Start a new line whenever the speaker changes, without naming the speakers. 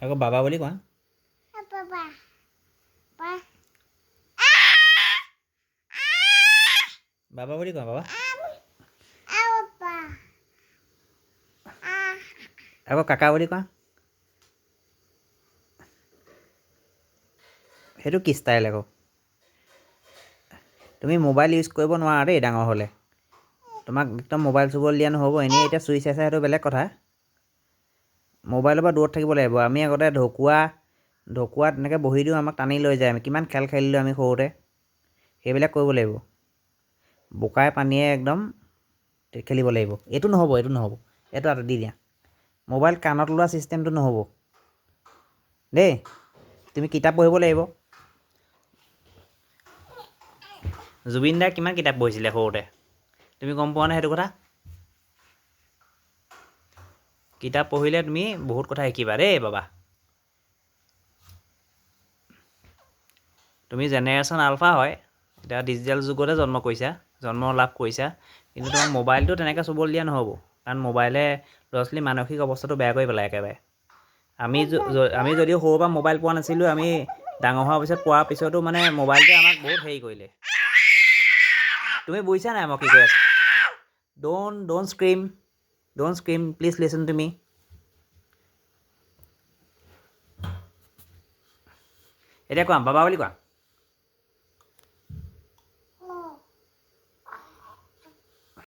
আকৌ বাবা বুলি কোৱা।
Papa. Pa.
বাবা বুলি কোৱা বাবা।
Papa.
আকৌ কাকা বুলি কোৱা। সেইটো কি ষ্টাইল আকৌ? তুমি মোবাইল ইউজ কৰিব নোৱাৰা দেই ডাঙৰ হ'লে। তোমাক একদম মোবাইল চুবলৈ দিয়া নহ'ব। এনেই এতিয়া চুই চাইছা সেইটো বেলেগ কথা। মোবাইলৰ পৰা দূৰত থাকিব লাগিব। আমি আগতে ঢকুৱাত এনেকৈ বহি দিওঁ, আমাক টানি লৈ যায়। আমি কিমান খেল খেলিলোঁ আমি সৰুতে। সেইবিলাক কৰিব লাগিব। বোকাই পানীয়ে একদম খেলিব লাগিব। এইটো নহ'ব, এইটো নহ'ব। এইটো দি দিয়া। মোবাইল কাণত লোৱা ছিষ্টেমটো নহ'ব দেই। তুমি কিতাপ পঢ়িব লাগিব। জুবিন দাই কিমান কিতাপ পঢ়িছিলে সৰুতে, তুমি গম পোৱা নে সেইটো কথা? কিতাপ পঢ়িলে তুমি বহুত কথা শিকিবা দেই বাবা। তুমি জেনেৰেশ্যন আলফা হয়, এতিয়া ডিজিটেল যুগতে জন্ম লাভ কৰিছা। কিন্তু তোমাক মোবাইলটো তেনেকৈ চুবলৈ দিয়া নহ'ব। কাৰণ মোবাইলে ল'ৰা ছোৱালীৰ মানসিক অৱস্থাটো বেয়া কৰি পেলাই একেবাৰে। আমি যদিও সৰুৰ পৰা মোবাইল পোৱা নাছিলোঁ, আমি ডাঙৰ হোৱাৰ পিছত পোৱাৰ পিছতো মানে মোবাইলটোৱে আমাক বহুত হেৰি কৰিলে। তুমি বুজিছা নাই মই কি কৈ আছোঁ? Don't scream please listen to me. এতিয়া কোৱা বাবা বুলি কোৱা।